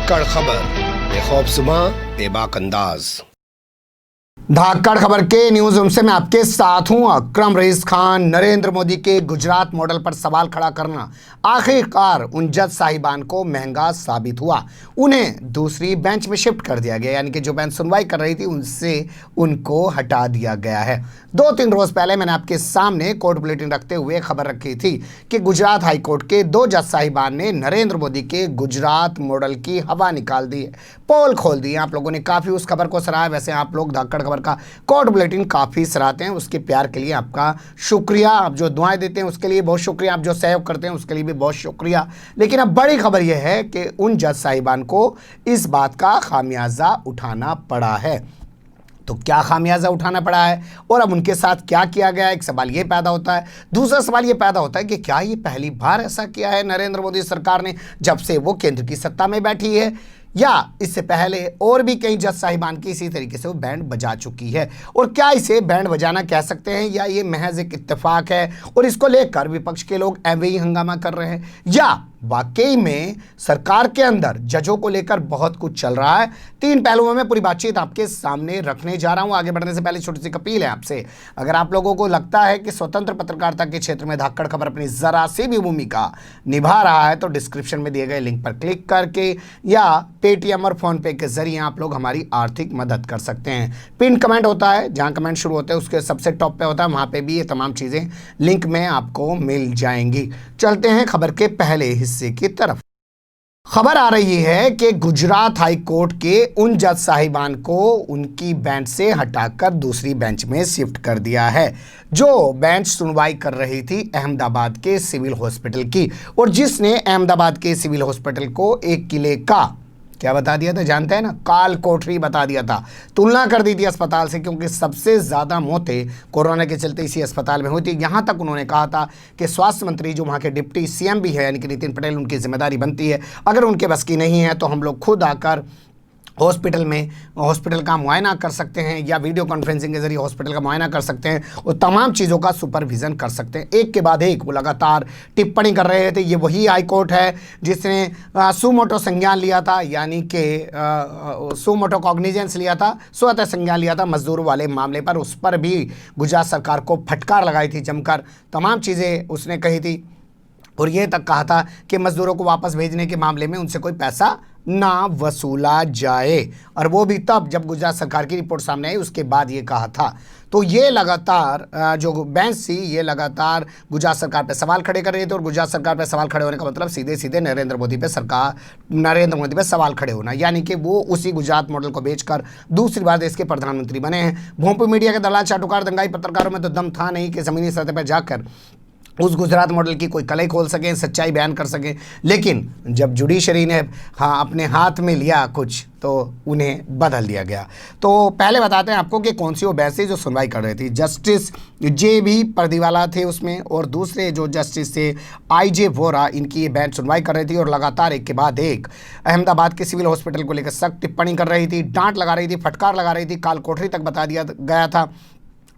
धाकड़ खबर बेखौफसुमा बेबाक अंदाज। धाकड़ खबर के न्यूज रूम से मैं आपके साथ हूं अकरम रईस खान। नरेंद्र मोदी के गुजरात मॉडल पर सवाल खड़ा करना आखिरकार उन जज साहिबान को महंगा साबित हुआ। उन्हें दूसरी बेंच में शिफ्ट कर दिया गया, यानी कि जो बेंच सुनवाई कर रही थी उनसे उनको हटा दिया गया है। 2-3 रोज पहले मैंने आपके सामने कोर्ट बुलेटिन रखते हुए खबर रखी थी कि गुजरात हाई कोर्ट के 2 जज साहिबान ने नरेंद्र मोदी के गुजरात मॉडल की हवा निकाल दी है, पोल खोल दी है। आप लोगों ने काफी उस खबर को सराहा। वैसे आप लोग धाकड़ खबर का कोर्ट बुलेटिन काफी सराहते हैं, उसके प्यार के लिए आपका शुक्रिया। आप जो दुआएं देते हैं उसके लिए बहुत शुक्रिया, आप जो सहयोग करते हैं उसके लिए भी बहुत शुक्रिया। लेकिन अब बड़ी खबर यह है कि उन जज साहिबान को इस बात का खामियाजा उठाना पड़ा है। तो क्या खामियाजा उठाना पड़ा है और अब उनके साथ क्या किया गया, एक सवाल ये पैदा होता है। दूसरा सवाल ये पैदा होता है कि क्या ये पहली बार ऐसा किया है नरेंद्र मोदी सरकार ने जब से वो केंद्र की सत्ता में बैठी है, या इससे पहले और भी कई जज साहिबान की इसी तरीके से वो बैंड बजा चुकी है। और क्या इसे बैंड बजाना कह सकते हैं या ये महज एक इत्तेफाक है और इसको लेकर विपक्ष के लोग ऐवे ही हंगामा कर रहे हैं, या वाकई में सरकार के अंदर जजों को लेकर बहुत कुछ चल रहा है। 3 पहलुओं में पूरी बातचीत आपके सामने रखने जा रहा हूं। आगे बढ़ने से पहले छोटी सी अपील है आपसे, अगर आप लोगों को लगता है कि स्वतंत्र पत्रकारिता के क्षेत्र में धाकड़ खबर अपनी जरा सी भी भूमिका निभा रहा है तो डिस्क्रिप्शन में दिए गए लिंक पर क्लिक करके या पेटीएम और फोन पे के जरिए आप लोग हमारी आर्थिक मदद कर सकते हैं। पिन कमेंट होता है, जहां कमेंट शुरू होते हैं उसके सबसे टॉप पे होता है, वहां पे भी ये तमाम चीजें लिंक में आपको मिल जाएंगी। चलते हैं खबर के पहले हिस्से की तरफ। खबर आ रही है कि गुजरात हाई कोर्ट के उन जज साहिबान को उनकी बेंच से हटाकर दूसरी बेंच में शिफ्ट कर दिया है, जो बेंच सुनवाई कर रही थी अहमदाबाद के सिविल हॉस्पिटल की, और जिसने अहमदाबाद के सिविल हॉस्पिटल को एक किले का क्या बता दिया था, जानते हैं ना, काल कोठरी बता दिया था। तुलना कर दी थी अस्पताल से, क्योंकि सबसे ज़्यादा मौतें कोरोना के चलते इसी अस्पताल में हुई थी। यहाँ तक उन्होंने कहा था कि स्वास्थ्य मंत्री जो वहाँ के डिप्टी सीएम भी है यानी कि नितिन पटेल, उनकी जिम्मेदारी बनती है, अगर उनके बस की नहीं है तो हम लोग खुद आकर हॉस्पिटल का मुआयना कर सकते हैं या वीडियो कॉन्फ्रेंसिंग के जरिए हॉस्पिटल का मुआयना कर सकते हैं और तमाम चीज़ों का सुपरविज़न कर सकते हैं। एक के बाद एक वो लगातार टिप्पणी कर रहे थे। ये वही हाई कोर्ट है जिसने सुमोटो संज्ञान लिया था, यानी कि सुमोटो कॉग्निजेंस लिया था, स्वतः संज्ञान लिया था मजदूरों वाले मामले पर। उस पर भी गुजरात सरकार को फटकार लगाई थी जमकर, तमाम चीज़ें उसने कही थी और ये तक कहा था कि मजदूरों को वापस भेजने के मामले में उनसे कोई पैसा ना वसूला जाए, और वो भी तब जब गुजरात सरकार की रिपोर्ट सामने आई उसके बाद ये कहा था। तो ये लगातार जो बेंच थी ये लगातार गुजरात सरकार पे सवाल खड़े कर रही थी, और गुजरात सरकार पे सवाल खड़े होने का मतलब सीधे सीधे नरेंद्र मोदी पे सवाल खड़े होना, यानी कि वो उसी गुजरात मॉडल को बेचकर दूसरी बार देश के प्रधानमंत्री बने हैं। भोंपू मीडिया के दलाल, चाटुकार, दंगाई पत्रकारों में तो दम था नहीं कि ज़मीनी सतह पर जाकर उस गुजरात मॉडल की कोई कलई खोल सकें, सच्चाई बयान कर सकें। लेकिन जब जुडिशरी ने अपने हाथ में लिया कुछ तो उन्हें बदल दिया गया। तो पहले बताते हैं आपको कि कौन सी वो बेंच थी जो सुनवाई कर रही थी। जस्टिस JB परदीवाला थे उसमें, और दूसरे जो जस्टिस थे IJ वोरा, इनकी ये बेंच सुनवाई कर रही थी और लगातार एक के बाद एक अहमदाबाद के सिविल हॉस्पिटल को लेकर सख्त टिप्पणी कर रही थी, डांट लगा रही थी, फटकार लगा रही थी, काल कोठरी तक बता दिया गया था।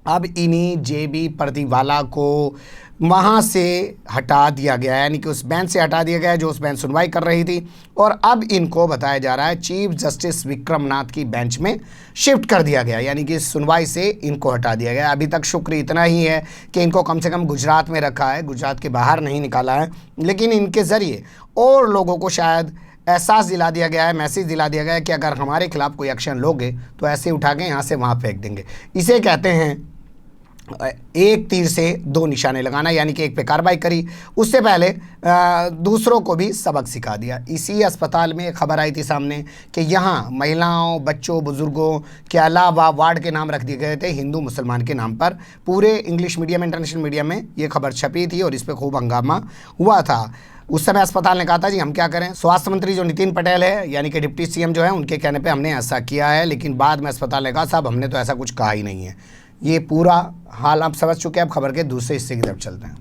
अब इन्हीं JB परदीवाला को वहाँ से हटा दिया गया, यानी कि उस बेंच से हटा दिया गया जो उस बेंच सुनवाई कर रही थी, और अब इनको बताया जा रहा है चीफ जस्टिस विक्रमनाथ की बेंच में शिफ्ट कर दिया गया, यानी कि सुनवाई से इनको हटा दिया गया। अभी तक शुक्र इतना ही है कि इनको कम से कम गुजरात में रखा है, गुजरात के बाहर नहीं निकाला है, लेकिन इनके ज़रिए और लोगों को शायद एहसास दिला दिया गया है, मैसेज दिला दिया गया है कि अगर हमारे खिलाफ कोई एक्शन लोगे तो ऐसे उठा के यहाँ से वहाँ फेंक देंगे। इसे कहते हैं एक तीर से 2 निशाने लगाना, यानी कि एक पे कार्रवाई करी, उससे पहले दूसरों को भी सबक सिखा दिया। इसी अस्पताल में एक खबर आई थी सामने कि यहाँ महिलाओं, बच्चों, बुजुर्गों के अलावा वार्ड के नाम रख दिए गए थे हिंदू मुसलमान के नाम पर। पूरे इंग्लिश मीडियम, इंटरनेशनल मीडिया में ये खबर छपी थी और इस पर खूब हंगामा हुआ था। उस समय अस्पताल ने कहा था जी हम क्या करें, स्वास्थ्य मंत्री जो नितिन पटेल है यानी कि डिप्टी सीएम जो है उनके कहने पे हमने ऐसा किया है, लेकिन बाद में अस्पताल ने कहा साहब हमने तो ऐसा कुछ कहा ही नहीं है। ये पूरा हाल आप समझ चुके हैं। अब खबर के दूसरे हिस्से की तरफ चलते हैं।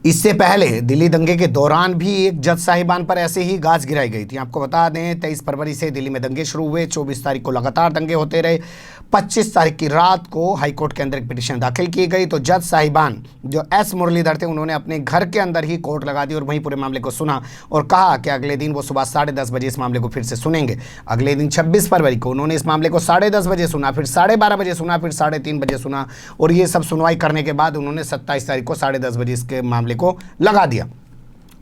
इससे पहले दिल्ली दंगे के दौरान भी एक जज साहिबान पर ऐसे ही गाज गिराई गई थी। आपको बता दें 23 फरवरी से दिल्ली में दंगे शुरू हुए, 24 तारीख को लगातार दंगे होते रहे। 25 तारीख की रात को हाईकोर्ट के अंदर एक पिटीशन दाखिल की गई, तो जज साहिबान जो एस मुरलीधर थे उन्होंने अपने घर के अंदर ही कोर्ट लगा दी और वहीं पूरे मामले को सुना और कहा कि अगले दिन वो सुबह 10:30 बजे इस मामले को फिर से सुनेंगे। अगले दिन 26 फरवरी को उन्होंने इस मामले को 10:30 बजे सुना, फिर 12:30 बजे सुना, फिर 3:30 बजे सुना और ये सब सुनवाई करने के बाद उन्होंने 27 तारीख को 10:30 बजे इसके मामले को लगा दिया।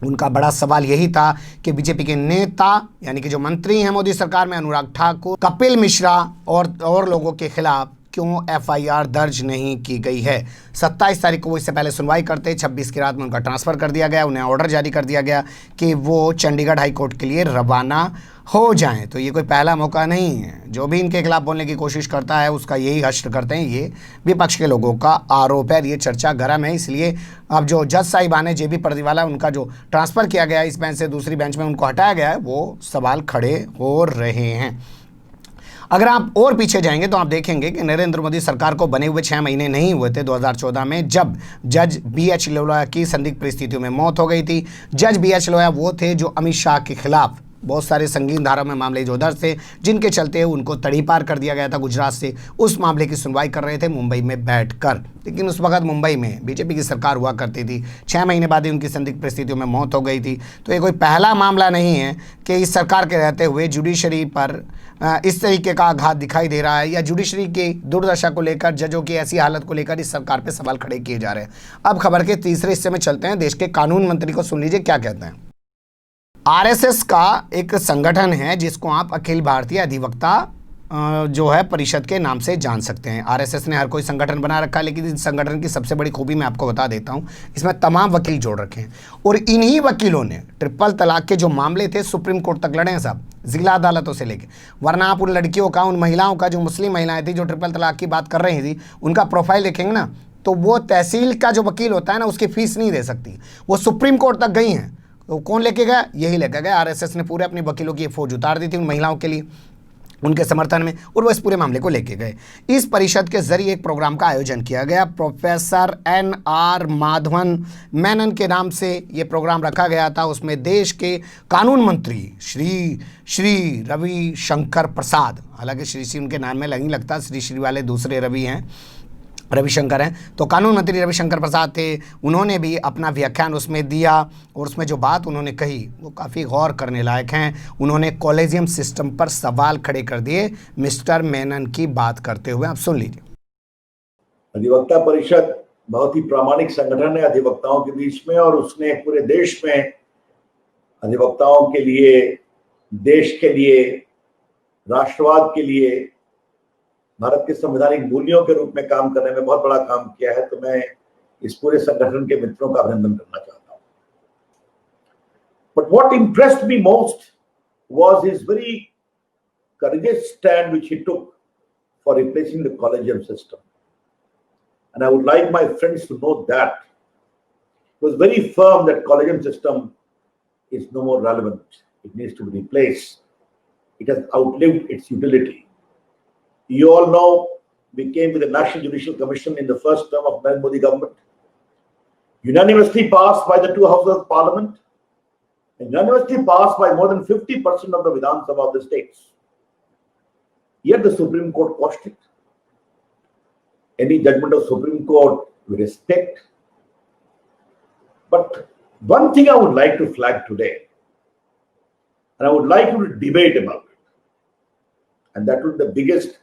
उनका बड़ा सवाल यही था कि बीजेपी के नेता यानी कि जो मंत्री हैं मोदी सरकार में, अनुराग ठाकुर, कपिल मिश्रा और लोगों के खिलाफ क्यों एफआईआर दर्ज नहीं की गई है। 27 तारीख को वो इससे पहले सुनवाई करते, 26 की रात में उनका ट्रांसफ़र कर दिया गया, उन्हें ऑर्डर जारी कर दिया गया कि वो चंडीगढ़ हाई कोर्ट के लिए रवाना हो जाएं। तो ये कोई पहला मौका नहीं है। जो भी इनके खिलाफ बोलने की कोशिश करता है उसका यही हश्र करते हैं। ये विपक्ष के लोगों का आरोप है, ये चर्चा गर्म है। इसलिए अब जो जज साहिबान है जेबी पर्दीवाला, उनका जो ट्रांसफ़र किया गया इस बेंच से दूसरी बेंच में उनको हटाया गया है, वो सवाल खड़े हो रहे हैं। अगर आप और पीछे जाएंगे तो आप देखेंगे कि नरेंद्र मोदी सरकार को बने हुए 6 महीने नहीं हुए थे 2014 में, जब जज BH लोया की संदिग्ध परिस्थितियों में मौत हो गई थी। जज BH लोया वो थे जो अमित शाह के खिलाफ बहुत सारे संगीन धारा में मामले जो दर्ज थे, जिनके चलते उनको तड़ीपार कर दिया गया था गुजरात से। उस मामले की सुनवाई कर रहे थे मुंबई में बैठकर, लेकिन उस वक्त मुंबई में बीजेपी की सरकार हुआ करती थी। 6 महीने बाद ही उनकी संदिग्ध परिस्थितियों में मौत हो गई थी। तो ये कोई पहला मामला नहीं है कि इस सरकार के रहते हुए जुडिशरी पर इस तरीके का आघात दिखाई दे रहा है, या जुडिशरी की दुर्दशा को लेकर, जजों की ऐसी हालत को लेकर इस सरकार पर सवाल खड़े किए जा रहे हैं। अब खबर के तीसरे हिस्से में चलते हैं। देश के कानून मंत्री को सुन लीजिए क्या कहते हैं। आरएसएस का एक संगठन है जिसको आप अखिल भारतीय अधिवक्ता जो है परिषद के नाम से जान सकते हैं। आरएसएस ने हर कोई संगठन बना रखा है, लेकिन इस संगठन की सबसे बड़ी खूबी मैं आपको बता देता हूं, इसमें तमाम वकील जोड़ रखे हैं और इन्हीं वकीलों ने ट्रिपल तलाक के जो मामले थे सुप्रीम कोर्ट तक लड़े हैं साहब, जिला अदालतों से लेके। वरना आप उन लड़कियों का, उन महिलाओं का, जो मुस्लिम महिलाएं थी जो ट्रिपल तलाक की बात कर रही थी, उनका प्रोफाइल देखेंगे ना तो वो तहसील का जो वकील होता है ना उसकी फीस नहीं दे सकती, वो सुप्रीम कोर्ट तक गई हैं। तो कौन लेके गया? यही लेके गया। आरएसएस ने पूरे अपने वकीलों की फौज उतार दी थी उन महिलाओं के लिए, उनके समर्थन में, और वो इस पूरे मामले को लेके गए। इस परिषद के जरिए एक प्रोग्राम का आयोजन किया गया। प्रोफेसर NR माधवन मेनन के नाम से ये प्रोग्राम रखा गया था। उसमें देश के कानून मंत्री श्री रविशंकर प्रसाद, हालांकि श्री उनके नाम में नहीं लगता, श्री वाले दूसरे रवि हैं, रविशंकर हैं, तो कानून मंत्री रविशंकर प्रसाद थे। उन्होंने भी अपना व्याख्यान उसमें दिया और उसमें जो बात उन्होंने कही वो काफ़ी गौर करने लायक हैं। उन्होंने कॉलेजियम सिस्टम पर सवाल खड़े कर दिए मिस्टर मेनन की बात करते हुए। आप सुन लीजिए। अधिवक्ता परिषद बहुत ही प्रामाणिक संगठन है अधिवक्ताओं के बीच में, और उसने पूरे देश में अधिवक्ताओं के लिए, देश के लिए, राष्ट्रवाद के लिए, भारत के संवैधानिक मूल्यों के रूप में काम करने में बहुत बड़ा काम किया है। तो मैं इस पूरे संगठन के मित्रों का अभिनंदन करना चाहता हूं। But what impressed me most was his very courageous stand which he took for replacing the collegium system. And I would like my friends to know that he was very firm that collegium system is no more relevant. It needs to be replaced. It has outlived its utility. You all know we came with the National Judicial Commission in the first term of Narendra Modi government, unanimously passed by the two houses of parliament, and unanimously passed by more than 50% of the Vidhan Sabha of the states. Yet the Supreme Court quashed it. Any judgment of Supreme Court we respect. But one thing I would like to flag today, and I would like you to debate about it, and that would be the biggest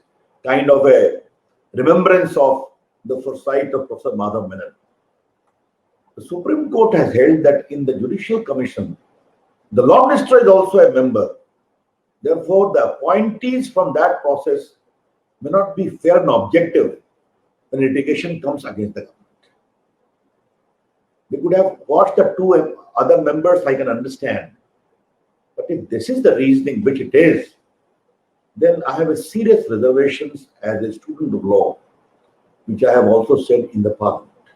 kind of a remembrance of the foresight of Professor Madhav Menon. The Supreme Court has held that in the Judicial Commission, the Law Minister is also a member. Therefore, the appointees from that process may not be fair and objective when litigation comes against the government. They could have watched the two other members, I can understand. But if this is the reasoning, which it is, then I have a serious reservations as a student of law, which I have also said in the parliament.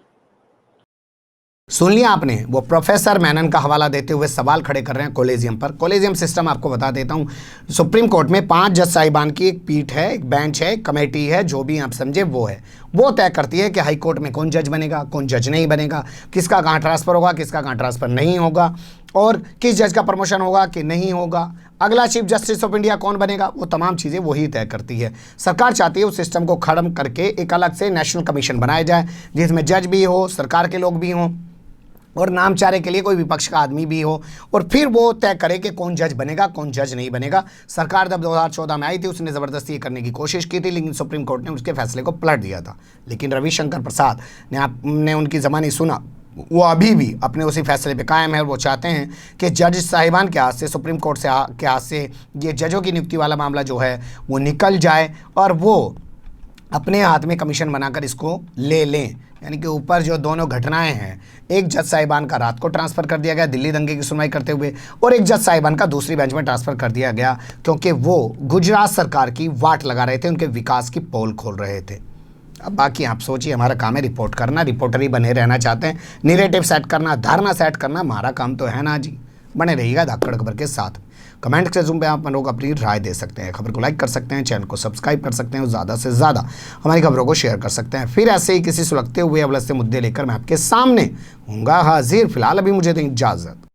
सुन लिया आपने, वो professor Menon का हवाला देते हुए सवाल खड़े कर रहे हैं कॉलेजियम पर। कॉलेजियम सिस्टम आपको बता देता हूँ, सुप्रीम कोर्ट में 5 जज साहिबान की एक पीठ है, एक बेंच है, एक कमेटी है, जो भी आप समझे वो है। वो तय करती है कि हाई कोर्ट में कौन जज बनेगा, कौन जज नहीं बनेगा, किसका कहाँ ट्रांसफ़र होगा, किसका कहाँ ट्रांसफ़र नहीं होगा, और किस जज का प्रमोशन होगा कि नहीं होगा, अगला चीफ जस्टिस ऑफ इंडिया कौन बनेगा, वो तमाम चीज़ें वही तय करती है। सरकार चाहती है उस सिस्टम को खत्म करके एक अलग से नेशनल कमीशन बनाया जाए, जिसमें जज भी हो, सरकार के लोग भी हों, और नामचारे के लिए कोई विपक्ष का आदमी भी हो, और फिर वो तय करे कि कौन जज बनेगा, कौन जज नहीं बनेगा। सरकार जब 2014 में आई थी, उसने ज़बरदस्ती ये करने की कोशिश की थी, लेकिन सुप्रीम कोर्ट ने उसके फैसले को पलट दिया था। लेकिन रविशंकर प्रसाद ने आपने उनकी ज़बानी सुना, वो अभी भी अपने उसी फैसले पे कायम है, और वो चाहते हैं कि जज साहिबान के हाथ से, सुप्रीम कोर्ट के हाथ से ये जजों की नियुक्ति वाला मामला जो है वो निकल जाए, और वो अपने हाथ में कमीशन बनाकर इसको ले लें। यानी कि ऊपर जो दोनों घटनाएं हैं, एक जज साहिबान का रात को ट्रांसफ़र कर दिया गया दिल्ली दंगे की सुनवाई करते हुए, और एक जज साहिबान का दूसरी बेंच में ट्रांसफ़र कर दिया गया क्योंकि वो गुजरात सरकार की वाट लगा रहे थे, उनके विकास की पोल खोल रहे थे। अब बाकी आप सोचिए, हमारा काम है रिपोर्ट करना, रिपोर्टर ही बने रहना चाहते हैं, निरेटिव सेट करना, धारणा सेट करना हमारा काम तो है ना जी। बने रहिएगा धाकड़ खबर के साथ। कमेंट के जूम पे आप लोग अपनी राय दे सकते हैं, खबर को लाइक कर सकते हैं, चैनल को सब्सक्राइब कर सकते हैं, और ज़्यादा से ज़्यादा हमारी खबरों को शेयर कर सकते हैं। फिर ऐसे ही किसी सुलगते हुए अवलस से मुद्दे लेकर मैं आपके सामने हूँगा हाजिर। फिलहाल अभी मुझे दें इजाज़त।